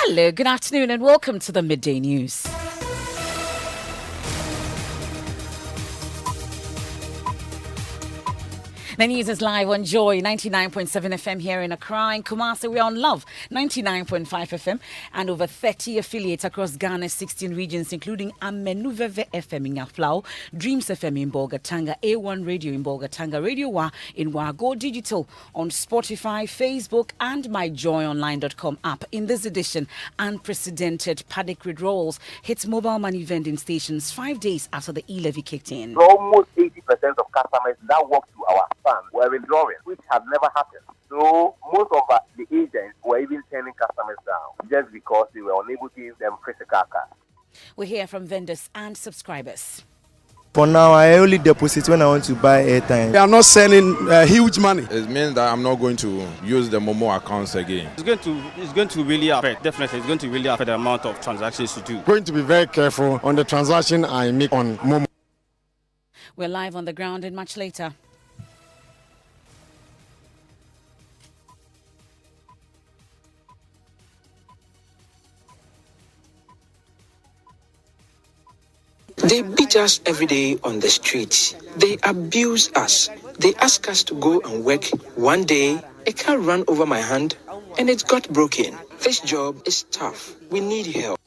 Hello, good afternoon, and welcome to the Midday News. The news is live on Joy 99.7 FM here in Accra. In Kumasi, we're on Love 99.5 FM and over 30 affiliates across Ghana's 16 regions, including Amenuveve FM in Aflao, Dreams FM in Bolgatanga, A1 Radio in Bolgatanga, Radio Wa in Wago Digital on Spotify, Facebook, and myjoyonline.com app. In this edition, unprecedented panic withdrawals hits mobile money vending stations 5 days after the e-levy kicked in. Almost 80% of customers that walk to our were withdrawing, which had never happened. So most of the agents were even turning customers down just because they were unable to give them physical cash. We'll hear from vendors and subscribers. For now, I only deposit when I want to buy airtime. They are not sending huge money. It means that I'm not going to use the Momo accounts again. It's going to really affect, definitely, it's going to really affect the amount of transactions you do. Going to be very careful on the transaction I make on Momo. We're live on the ground and much later. They beat us every day on the streets. They abuse us. They ask us to go and work. One day, a car ran over my hand and it got broken. This job is tough. We need help.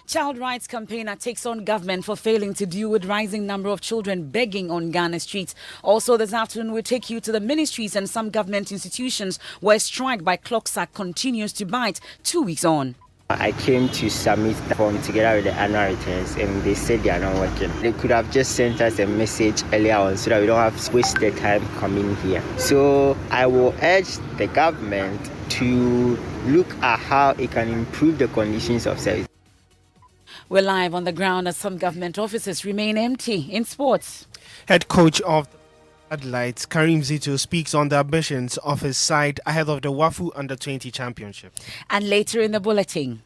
Child rights campaigner takes on government for failing to deal with rising number of children begging on Ghana streets. Also this afternoon, we'll take you to the ministries and some government institutions where strike by Clocksack continues to bite 2 weeks on. I came to submit the form together with the annual returns and they said they are not working. They could have just sent us a message earlier on so that we don't have to waste the time coming here. So I will urge the government to look at how it can improve the conditions of service. We're live on the ground as some government offices remain empty. In sports, head coach of Adelaide, Karim Zito, speaks on the ambitions of his side ahead of the WAFU Under-20 Championship. And later in the bulletin,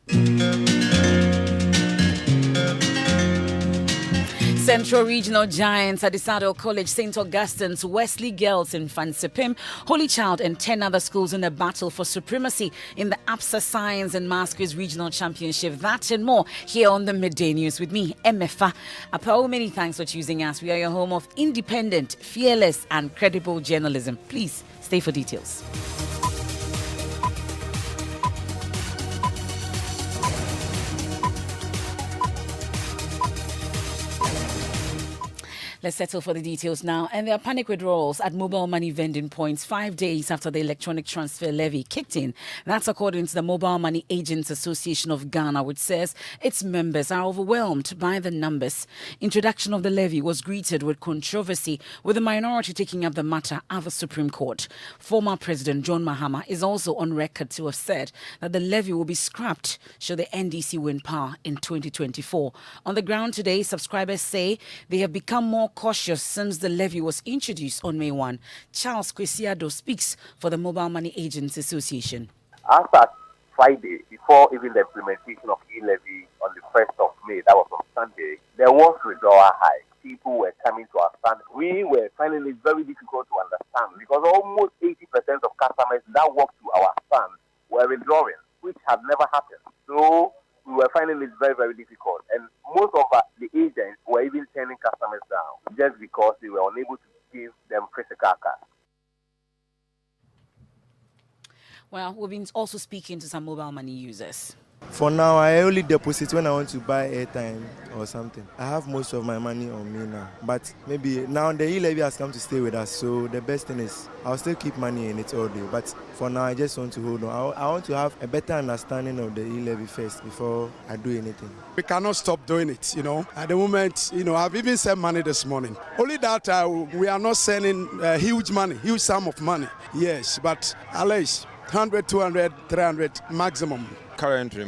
Central Regional Giants at Isado College, St. Augustine's, Wesley Girls in Fansipim, Holy Child and 10 other schools in a battle for supremacy in the APSA Science and Masquerades Regional Championship. That and more here on the Midday News with me, MFA. Apao, many thanks for choosing us. We are your home of independent, fearless and credible journalism. Please stay for details. Let's settle for the details now. And there are panic withdrawals at mobile money vending points 5 days after the electronic transfer levy kicked in. That's according to the Mobile Money Agents Association of Ghana, which says its members are overwhelmed by the numbers. Introduction of the levy was greeted with controversy, with the minority taking up the matter at the Supreme Court. Former President John Mahama is also on record to have said that the levy will be scrapped should the NDC win power in 2024. On the ground today, subscribers say they have become more cautious since the levy was introduced on May 1. Charles Kwesiado speaks for the Mobile Money Agents Association. As at Friday, before even the implementation of e-levy on the 1st of May, that was on Sunday, there was withdrawal high. People were coming to our stand. We were finding it very difficult to understand because almost 80% of customers that walked to our stand were withdrawing, which had never happened. So we were finding it very, very difficult. And most of the agents were even turning customers down just because they were unable to give them physical cash. Well, we've been also speaking to some mobile money users. For now, I only deposit when I want to buy airtime or something. I have most of my money on me now. But maybe now the e-levy has come to stay with us. So the best thing is I'll still keep money in it all day. But for now, I just want to hold on. I want to have a better understanding of the e-levy first before I do anything. We cannot stop doing it, At the moment, I've even sent money this morning. Only that we are not sending huge sum of money. Yes, but at least 100, 200, 300 maximum. Currently,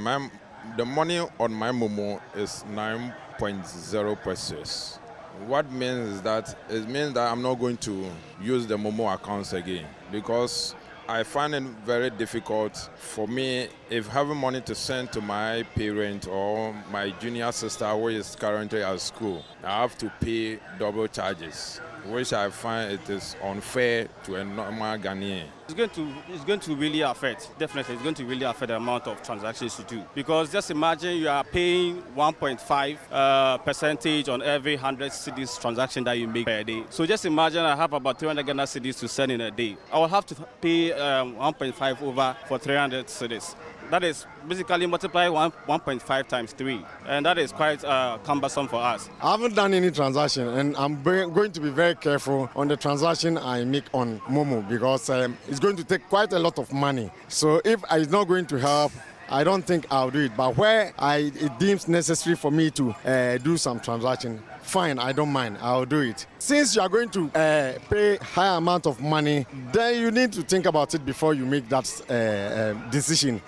the money on my Momo is 9.0%. What means is that it means that I'm not going to use the Momo accounts again because I find it very difficult for me if having money to send to my parent or my junior sister who is currently at school. I have to pay double charges. which I find it is unfair to a normal Ghanaian. It's going to really affect, definitely, it's going to really affect the amount of transactions you do. Because just imagine you are paying 1.5 percentage on every 100 cedis transaction that you make per day. So just imagine I have about 300 Ghana cedis to send in a day. I will have to pay 1.5 over for 300 cedis. That is basically multiply 1.5 times 3. And that is quite cumbersome for us. I haven't done any transaction, and I'm going to be very careful on the transaction I make on Momo because it's going to take quite a lot of money. So if it's not going to help, I don't think I'll do it. But where it deems necessary for me to do some transaction, fine, I don't mind, I'll do it. Since you are going to pay high amount of money, then you need to think about it before you make that decision.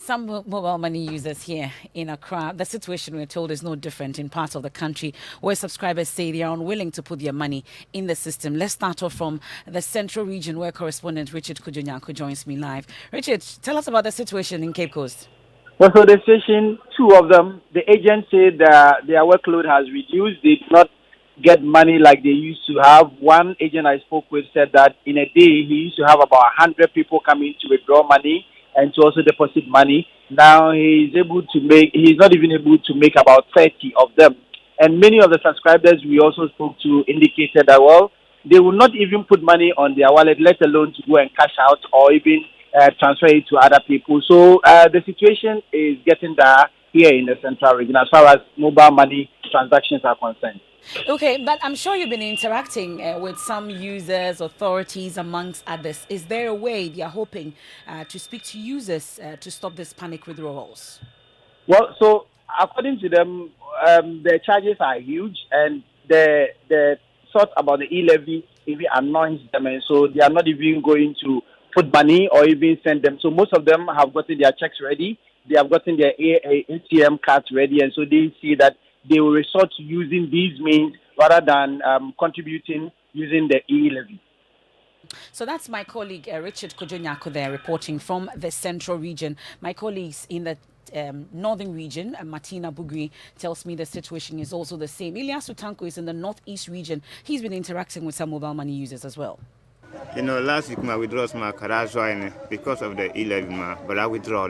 Some mobile money users here in Accra, the situation we're told is no different in parts of the country where subscribers say they are unwilling to put their money in the system. Let's start off from the central region where correspondent Richard Kujonyako joins me live. Richard, tell us about the situation in Cape Coast. Well, so the station, two of them, the agents say that their workload has reduced. They do not get money like they used to have. One agent I spoke with said that in a day he used to have about 100 people coming to withdraw money and to also deposit money. Now he's not even able to make about 30 of them. And many of the subscribers we also spoke to indicated that, well, they will not even put money on their wallet, let alone to go and cash out or even transfer it to other people. So the situation is getting dire here in the central region as far as mobile money transactions are concerned. Okay, but I'm sure you've been interacting with some users, authorities, amongst others. Is there a way they are hoping to speak to users to stop this panic withdrawals? Well, so according to them, the charges are huge, and the thought about the e-levy even annoys them, and so they are not even going to put money or even send them. So most of them have gotten their checks ready. They have gotten their ATM cards ready, and so they see that they will resort to using these means rather than contributing using the e-levy. So that's my colleague Richard Kujonyako there reporting from the central region. My colleagues in the northern region, Martina Bugri, tells me the situation is also the same. Ilyas Utanko is in the northeast region. He's been interacting with some mobile money users as well. You know, last week my withdrawals because of the e-levy, but I withdraw.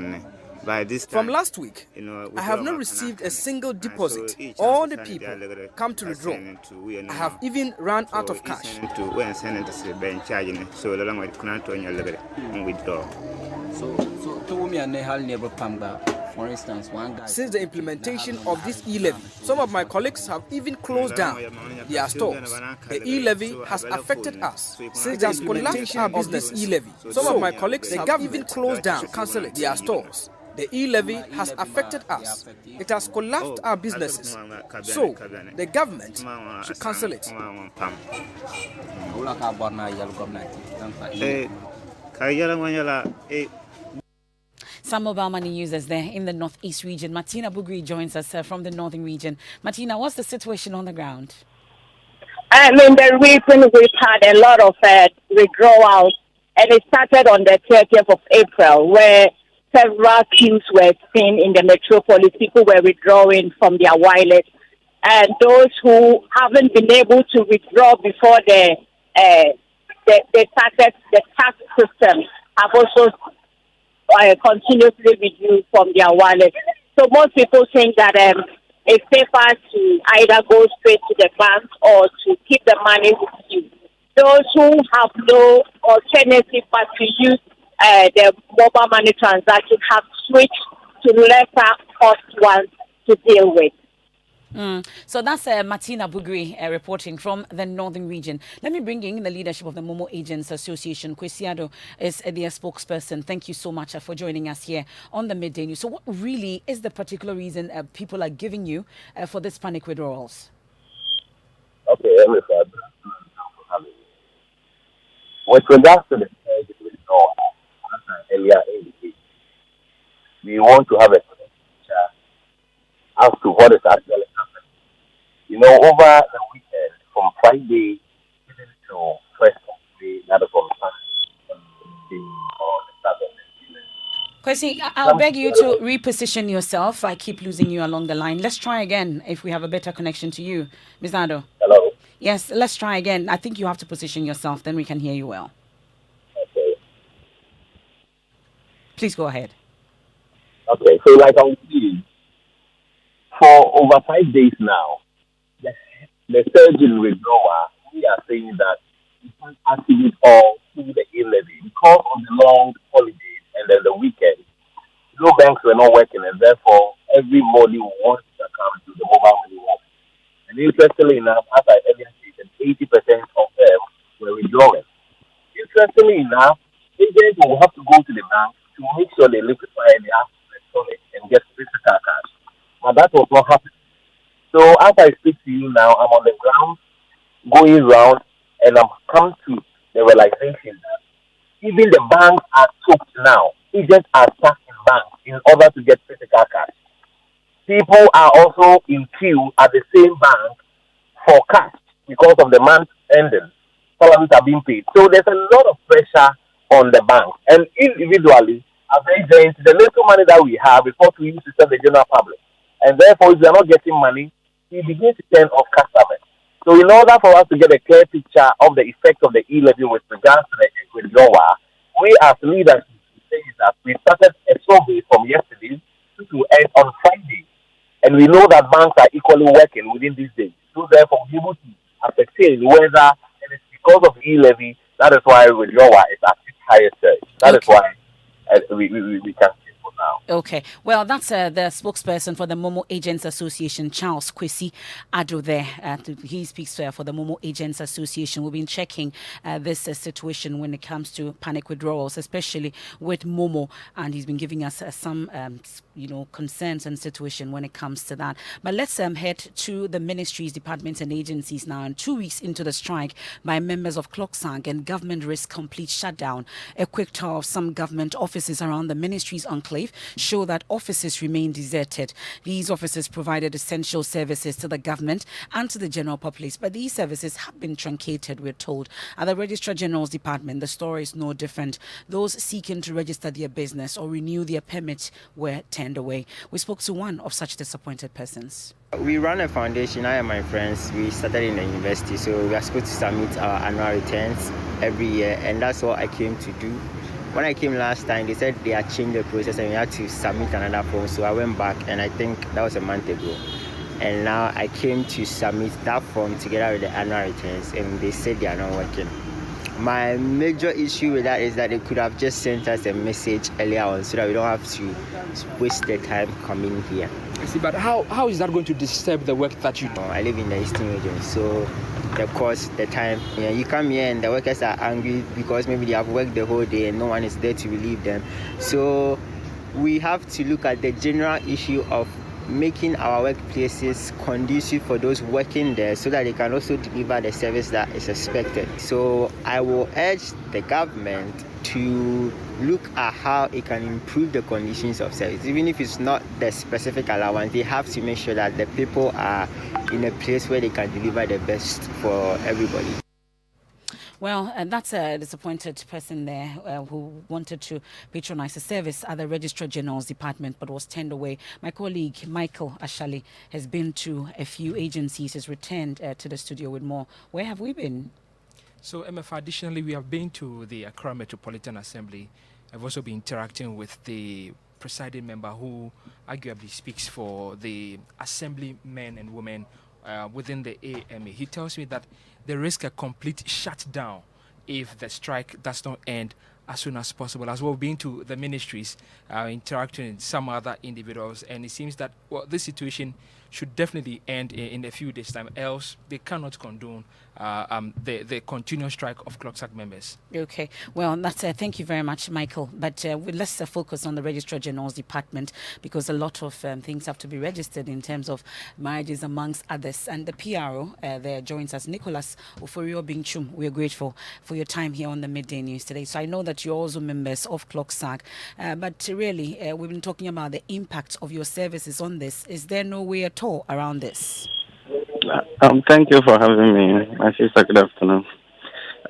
By this time, from last week, I have not received a single deposit. All the people come to withdraw. I have even run out of cash. For instance, one guy, since the implementation of this e-levy, some of my colleagues have even closed down their stores. The e-levy has affected us. Since the implementation of this e-levy, some of my colleagues have even closed down, cancelled their stores. The e-levy has affected us. It has collapsed our businesses. So, the government should cancel it. Some mobile money users there in the northeast region. Martina Bugri joins us from the northern region. Martina, what's the situation on the ground? I mean, the reason we've had a lot of withdrawals, and it started on the 30th of April, where several queues were seen in the metropolis. People were withdrawing from their wallet. And those who haven't been able to withdraw before they started the tax system have also continuously reduced from their wallet. So most people think that it's safer to either go straight to the bank or to keep the money with you. Those who have no alternative but to use the mobile money transaction have switched to lesser cost ones to deal with. So that's Martina Bugri reporting from the northern region. Let me bring in the leadership of the Momo Agents Association. Kwesiado is their spokesperson. Thank you so much for joining us here on the Midday News. So what really is the particular reason people are giving you for this panic withdrawals? Okay, everybody. With regards to the withdrawal, as I earlier indicated, we want to have a picture as to what is actually happening. You know, over the weekend, from Friday to first of May, that is on Saturday or the Saturday. Kwesi, I'll beg you to reposition yourself. I keep losing you along the line. Let's try again if we have a better connection to you. Ms. Ado. Hello. Yes, let's try again. I think you have to position yourself, then we can hear you well. Okay. Please go ahead. Okay. So, like I was saying, for over 5 days now, the, the surge in withdrawal, we are saying that we can't activate all through the e-levy because of the long holidays and then the weekend. No banks were not working, and therefore everybody wants to come to the mobile money wallet. And interestingly enough, as I earlier stated, 80% of them were withdrawing. Interestingly enough, agents will have to go to the bank to make sure they liquefy their electronic and get physical cash. But that was not happening. So as I speak to you now, I'm on the ground, going round, and I'm come to the realization that even the banks are choked now. Agents are stuck in banks in order to get physical cash. People are also in queue at the same bank for cash because of the month ending. Salaries are being paid. So there's a lot of pressure on the bank. And individually, as agents, the little money that we have is what we use to serve the general public. And therefore, if we are not getting money, we begin to turn off customers. So in order for us to get a clear picture of the effect of the e-levy with regards to the withdrawal, we as leaders say that we started a survey from yesterday to end on Friday. And we know that banks are equally working within these days. So therefore, we're able to ascertain whether it is because of e-levy, that is why withdrawal is at its highest surge. That is why we can see for now. Okay. Well, that's the spokesperson for the Momo Agents Association, Charles Kwesi Ado there. He speaks for the Momo Agents Association. We've been checking this situation when it comes to panic withdrawals, especially with Momo, and he's been giving us some concerns and situation when it comes to that. But let's head to the ministries, departments and agencies now. And 2 weeks into the strike by members of Clocksang and government risk complete shutdown, a quick tour of some government offices around the ministries enclave show that offices remain deserted. These offices provided essential services to the government and to the general populace, but these services have been truncated, we're told. At the Registrar General's Department, the story is no different. Those seeking to register their business or renew their permit were turned away. We spoke to one of such disappointed persons. We run a foundation, I and my friends. We started in the university, so we are supposed to submit our annual returns every year, and that's what I came to do. When I came last time, they said they had changed the process and we had to submit another form, so I went back, and I think that was a month ago. And now I came to submit that form together with the annual returns, and they said they are not working. My major issue with that is that they could have just sent us a message earlier on so that we don't have to waste the time coming here. I see, but how is that going to disturb the work that you do? I live in the Eastern region, so the cost, the time. You come here and the workers are angry because maybe they have worked the whole day and no one is there to relieve them. So we have to look at the general issue of making our workplaces conducive for those working there so that they can also deliver the service that is expected. So I will urge the government to look at how it can improve the conditions of service. Even if it's not the specific allowance, they have to make sure that the people are in a place where they can deliver the best for everybody. Well, and that's a disappointed person there who wanted to patronize the service at the Registrar General's Department but was turned away. My colleague Michael Ashali has been to a few agencies, has returned to the studio with more. Where have we been? So, MF, additionally, we have been to the Accra Metropolitan Assembly. I've also been interacting with the presiding member who arguably speaks for the assemblymen and women within the AMA. He tells me that they risk a complete shutdown if the strike does not end as soon as possible. As well, being to the ministries, interacting with some other individuals, and it seems that this situation should definitely end in a few days' time, else they cannot condone the continuous strike of Clocksack members. Okay, well, that's thank you very much, Michael. But let's focus on the Registrar General's Department, because a lot of things have to be registered in terms of marriages, amongst others. And the PRO there joins us, Nicholas Oforio Bingchum. We are grateful for your time here on the Midday News today. So I know that you're also members of Clocksack, but really, we've been talking about the impact of your services on this. Is there no way at all around this? Thank you for having me, my sister. Good afternoon.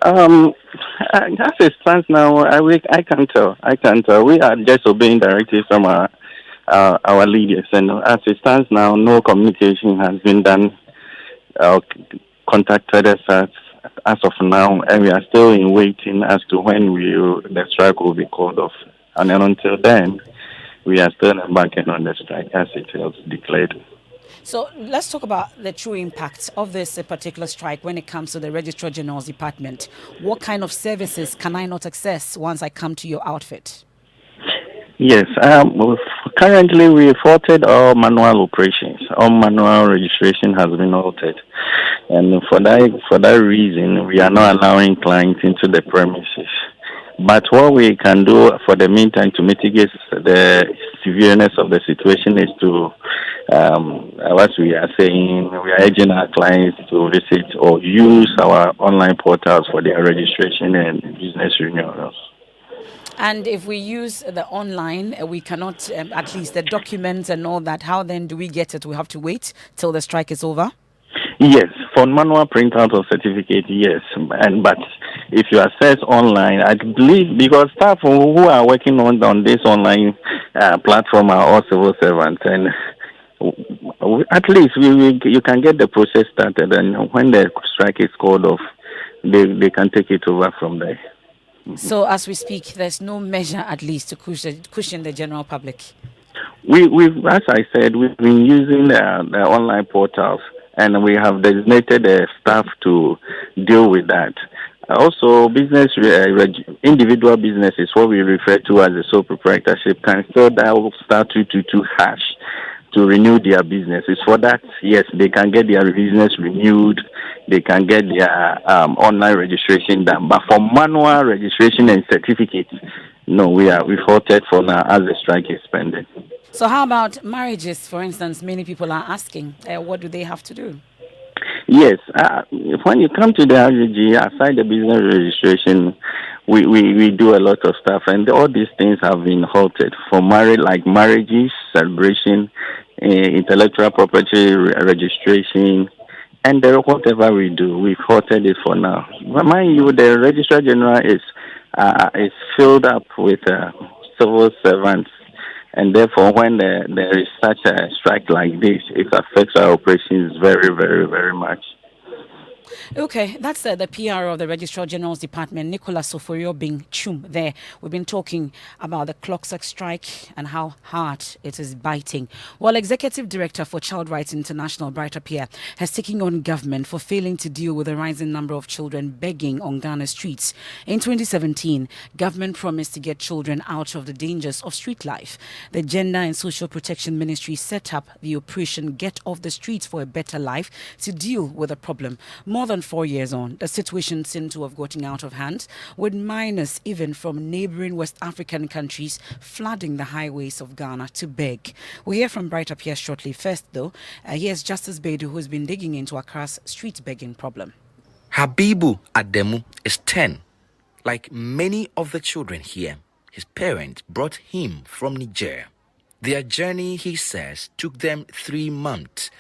As it stands now, I can't tell. We are just obeying directives from our leaders, and as it stands now, no communication has been done contacted us as of now, and we are still in waiting as to when the strike will be called off. And then until then, we are still embarking on the strike as it was declared. So let's talk about the true impact of this particular strike when it comes to the Registrar General's department. What kind of services can I not access once I come to your outfit? Yes, currently we halted all manual operations. All manual registration has been halted. And for that reason, we are not allowing clients into the premises. But what we can do for the meantime to mitigate the severeness of the situation is to, as we are saying, we are urging our clients to visit or use our online portals for their registration and business renewals. And if we use the online, we cannot, at least the documents and all that, how then do we get it? We have to wait till the strike is over? Yes, for manual printout of certificate, yes. But if you access online, I believe because staff who are working on this online platform are all civil servants, and at least you can get the process started, and when the strike is called off, they can take it over from there. So as we speak, there's no measure at least to cushion the general public. We've, as I said, we've been using the online portals, and we have designated staff to deal with that. Also, individual businesses, what we refer to as a sole proprietorship, can still dial *222# to renew their businesses. For that, yes, they can get their business renewed, they can get their online registration done. But for manual registration and certificates, no, we've halted for now as the strike is pending. So how about marriages, for instance? Many people are asking, what do they have to do? Yes, when you come to the RGG, aside the business registration, we do a lot of stuff, and all these things have been halted for marriages, celebration, intellectual property registration, and whatever we do, we've halted it for now. Mind you, the Registrar General is filled up with civil servants. And therefore, when there is such a strike like this, it affects our operations very, very, very much. Okay, that's the PR of the Registrar General's Department, Nicholas Soforio Bing Chum there. We've been talking about the Clocksack strike and how hard it is biting. While Executive Director for Child Rights International, Brighter Pierre, has taken on government for failing to deal with the rising number of children begging on Ghana's streets. In 2017, government promised to get children out of the dangers of street life. The Gender and Social Protection Ministry set up the operation Get Off the Streets for a Better Life to deal with the problem. More than 4 years on, the situation seemed to have gotten out of hand, with minors even from neighboring West African countries flooding the highways of Ghana to beg. We'll hear from Brighter Pierre shortly. First, though, here's Justice Bedu, who's been digging into Accra's street begging problem. Habibu Ademu is 10. Like many of the children here, his parents brought him from Niger. Their journey, he says, took them 3 months,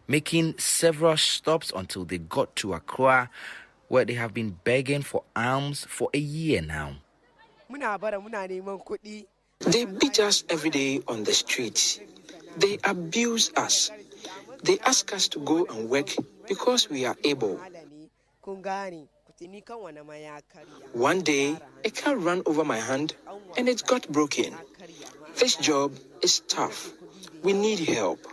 making several stops until they got to Accra, where they have been begging for alms for a year now. They beat us every day on the streets. They abuse us. They ask us to go and work because we are able. One day, a car ran over my hand and it got broken. This job is tough. We need help.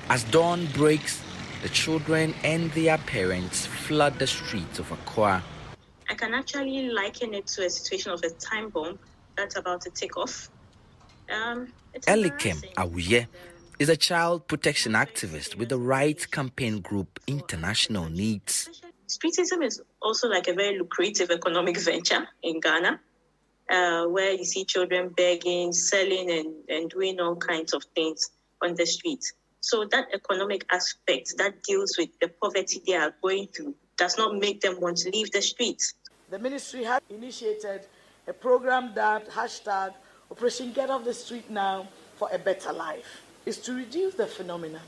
As dawn breaks, the children and their parents flood the streets of Accra. I can actually liken it to a situation of a time bomb that's about to take off. Elikem Awuye is a child protection activist with the rights campaign group International Needs. Streetism is also like a very lucrative economic venture in Ghana, where you see children begging, selling, and doing all kinds of things on the streets. So that economic aspect that deals with the poverty they are going through does not make them want to leave the streets. The ministry has initiated a program that hashtag Operation Get Off the Street Now for a Better Life. Is to reduce the phenomenon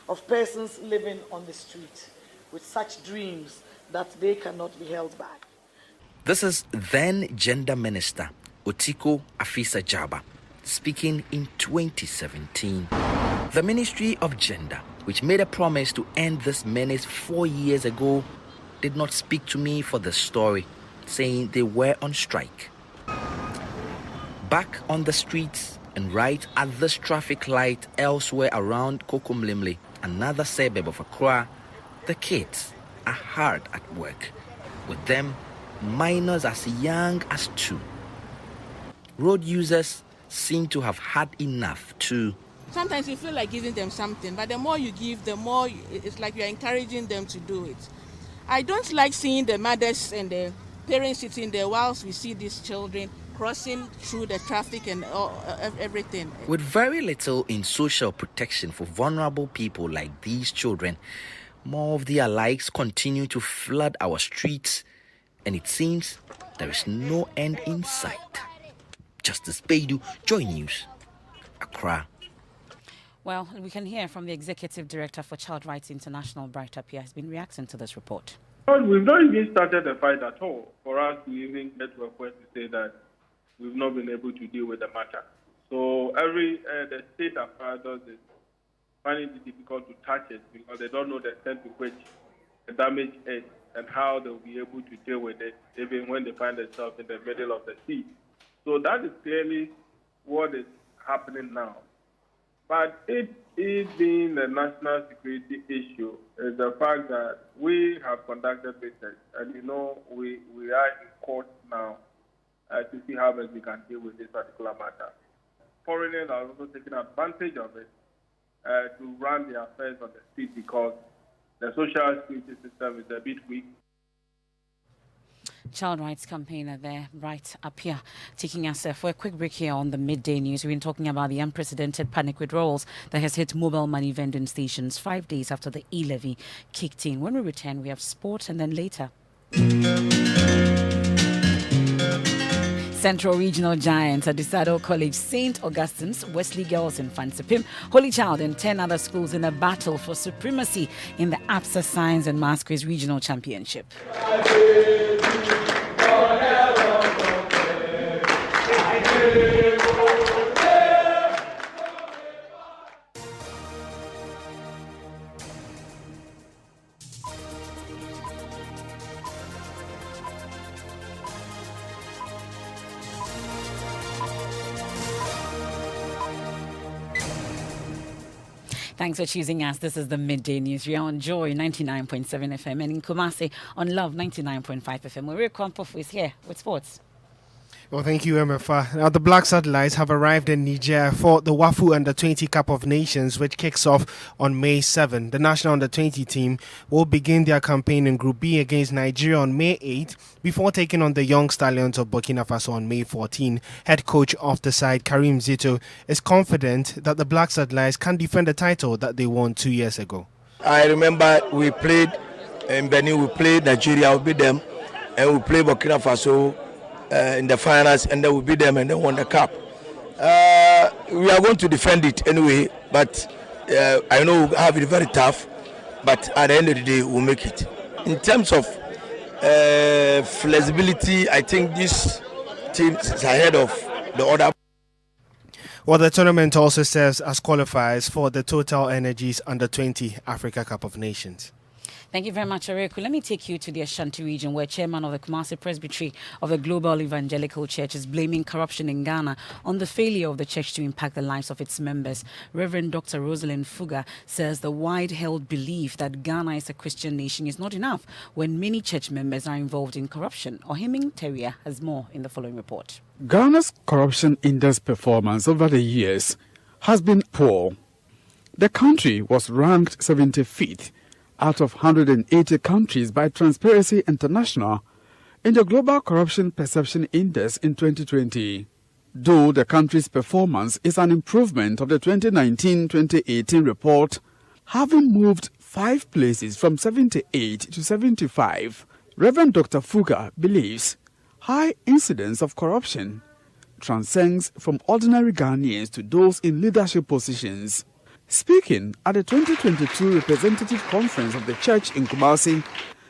of persons living on the street with such dreams that they cannot be held back. This is then Gender Minister Otiko Afisa Jaba speaking in 2017. The Ministry of Gender, which made a promise to end this menace 4 years ago, did not speak to me for the story, saying they were on strike. Back on the streets and right at this traffic light elsewhere around Kokomlemle, another suburb of Accra, the kids are hard at work. With them, minors as young as 2. Road users seem to have had enough too. Sometimes you feel like giving them something, but the more you give, the more it's like you're encouraging them to do it. I don't like seeing the mothers and the parents sitting there whilst we see these children crossing through the traffic and everything. With very little in social protection for vulnerable people like these children, more of their likes continue to flood our streets, and it seems there is no end in sight. Justice Baidu, Joy News, Accra. Well, we can hear from the Executive Director for Child Rights International, Bright Appiah, has been reacting to this report. We've not even started the fight at all for us to even get to a point to say that we've not been able to deal with the matter. So the state affairs does is finding it difficult to touch it because they don't know the extent to which the damage is and how they'll be able to deal with it even when they find themselves in the middle of the sea. So that is clearly what is happening now. But it is being a national security issue is the fact that we have conducted research and we are in court now to see how best we can deal with this particular matter. Foreigners are also taking advantage of it to run their affairs on the street because the social security system is a bit weak. Child rights campaigner there, Bright Appiah, taking us for a quick break here on the Midday News. We've been talking about the unprecedented panic withdrawals that has hit mobile money vending stations 5 days after the e-levy kicked in. When we return, we have sport, and then later, Central Regional Giants at Disado College, St. Augustine's, Wesley Girls in Fansipim, Holy Child and 10 other schools in a battle for supremacy in the APSA Science and Maths Quiz Regional Championship. Thanks for choosing us. This is the Midday News. We are on Joy 99.7 FM and in Kumasi on Love 99.5 FM. Maria Kwampofu is here with sports. Well, thank you, MFA. Now, the Black Satellites have arrived in Niger for the WAFU Under-20 Cup of Nations, which kicks off on May 7. The national Under-20 team will begin their campaign in Group B against Nigeria on May 8 before taking on the Young Stallions of Burkina Faso on May 14. Head coach of the side, Karim Zito, is confident that the Black Satellites can defend the title that they won 2 years ago. I remember we played in Benin, we played Nigeria, we beat them, and we played Burkina Faso in the finals, and then we beat them and then won the cup. We are going to defend it anyway, but I know we have it very tough, but at the end of the day, we'll make it. In terms of flexibility, I think this team is ahead of the other. Well, the tournament also serves as qualifiers for the Total Energies Under-20 Africa Cup of Nations. Thank you very much, Areku. Let me take you to the Ashanti region, where chairman of the Kumasi Presbytery of the Global Evangelical Church is blaming corruption in Ghana on the failure of the church to impact the lives of its members. Reverend Dr. Rosalind Fuga says the wide-held belief that Ghana is a Christian nation is not enough when many church members are involved in corruption. Ohiming Teria has more in the following report. Ghana's corruption index performance over the years has been poor. The country was ranked 75th out of 180 countries by Transparency International in the Global Corruption Perception Index in 2020. Though the country's performance is an improvement of the 2019-2018 report, having moved 5 places from 78 to 75, Reverend Dr. Fuga believes high incidence of corruption transcends from ordinary Ghanaians to those in leadership positions. Speaking at the 2022 Representative Conference of the Church in Kumasi,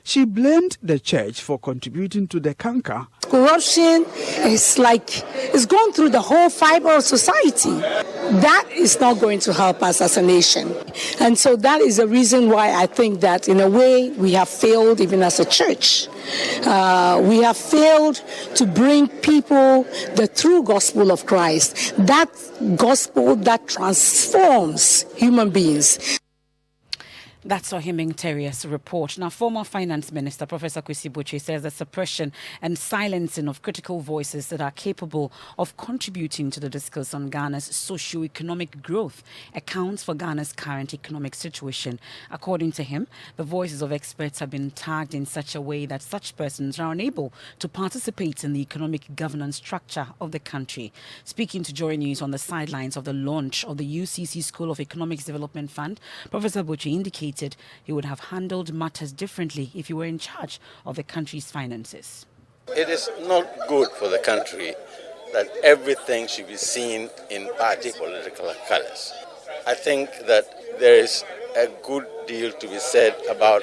She blamed the church for contributing to the canker. Corruption is it's gone through the whole fiber of society. That is not going to help us as a nation. And so that is the reason why I think that in a way we have failed even as a church. We have failed to bring people the true gospel of Christ, that gospel that transforms human beings. That's Ohiming Terrier's report. Now, former Finance Minister Professor Kwesi Botwe says the suppression and silencing of critical voices that are capable of contributing to the discourse on Ghana's socio-economic growth accounts for Ghana's current economic situation. According to him, the voices of experts have been tagged in such a way that such persons are unable to participate in the economic governance structure of the country. Speaking to Joy News on the sidelines of the launch of the UCC School of Economics Development Fund, Professor Botwe indicated he would have handled matters differently if he were in charge of the country's finances. It is not good for the country that everything should be seen in party political colors. I think that there is a good deal to be said about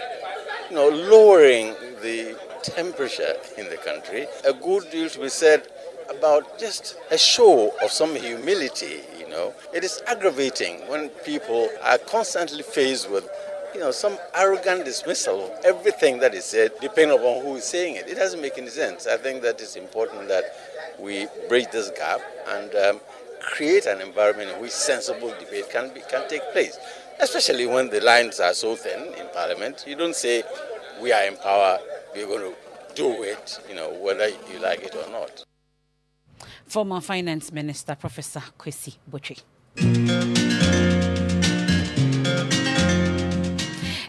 lowering the temperature in the country, a good deal to be said about just a show of some humility. It is aggravating when people are constantly faced with some arrogant dismissal of everything that is said, depending upon who is saying it. It doesn't make any sense. I think that it's important that we bridge this gap and create an environment in which sensible debate can take place, especially when the lines are so thin in Parliament. You don't say, we are in power, we're going to do it, whether you like it or not. Former Finance Minister Professor Kwesi Botwe.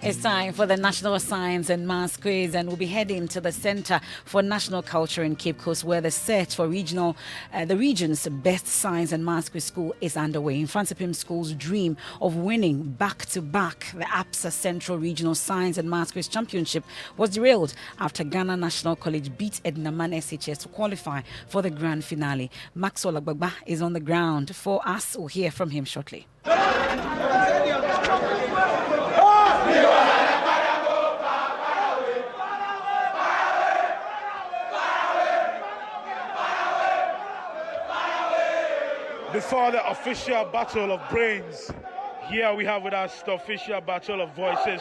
It's time for the National Science and Maths Quiz, and we'll be heading to the Center for National Culture in Cape Coast, where the search for the region's best science and maths quiz school is underway. Infansipim School's dream of winning back-to-back the APSA Central Regional Science and Maths Quiz Championship was derailed after Ghana National College beat Ednaman SHS to qualify for the grand finale. Maxwell Agbagba is on the ground for us. We'll hear from him shortly. Before the official battle of brains, here we have with us the official battle of voices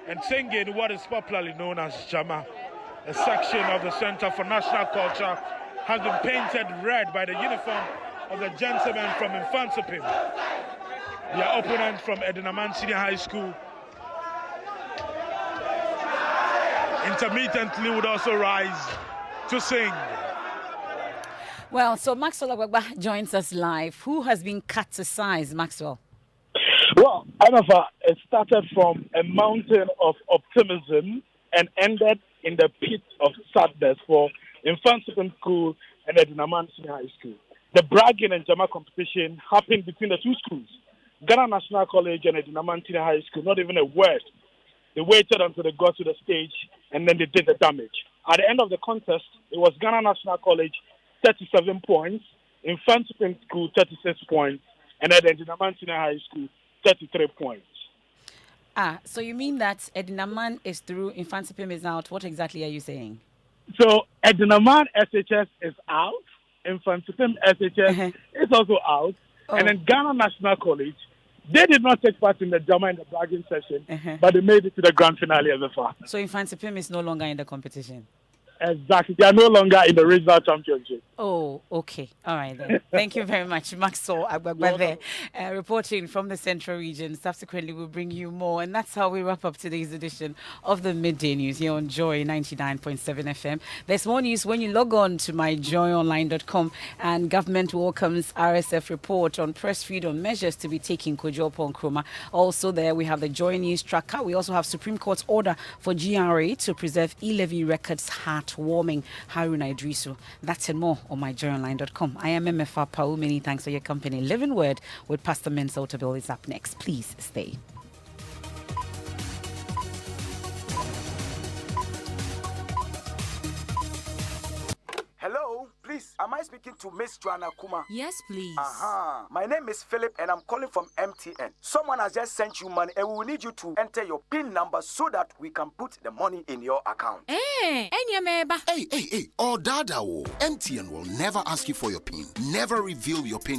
and singing what is popularly known as Jama. A section of the Center for National Culture has been painted red by the uniform of the gentlemen from Infansipim. Their opponent from Edinaman Senior High School intermittently would also rise to sing. Well, so Maxwell Agbagba joins us live. Who has been cut to size, Maxwell? Well, Anafa, it started from a mountain of optimism and ended in the pit of sadness for Infansipim School and Edinaman Senior High School. The bragging and Jama competition happened between the two schools, Ghana National College and Edinaman Senior High School. Not even a word. They waited until they got to the stage and then they did the damage. At the end of the contest, it was Ghana National College 37 points, Infansipim School 36 points, and then Edinaman Senior High School 33 points. So you mean that Edinaman is through, Infansipim is out. What exactly are you saying? So Edinaman SHS is out, Infansipim SHS is also out, and then Ghana National College, they did not take part in the Jama and the bragging session, but they made it to the grand finale as a far. So Infansipim is no longer in the competition? Exactly. They are no longer in the regional championship. Oh, okay. All right then. Thank you very much, Maxwell Agbagba there, reporting from the Central Region. Subsequently, we'll bring you more. And that's how we wrap up today's edition of the Midday News here on Joy 99.7 FM. There's more news when you log on to myjoyonline.com, and government welcomes RSF report on press freedom measures to be taken. Kojopo Nkrumah. Also there, we have the Joy News tracker. We also have Supreme Court's order for GRA to preserve e-levy records heartwarming. Haruna Idrisu. That's and more on myjoyonline.com. I am MFR Pau. Many thanks for your company. Living Word with Pastor Mensa Otabil is up next. Please stay. Hello, please, am I speaking? speaking to Miss Joanna Kuma? Yes, please. My name is Philip and I'm calling from MTN. Someone has just sent you money and we will need you to enter your PIN number so that we can put the money in your account. Hey, oh, Dada, MTN will never ask you for your PIN. Never reveal your PIN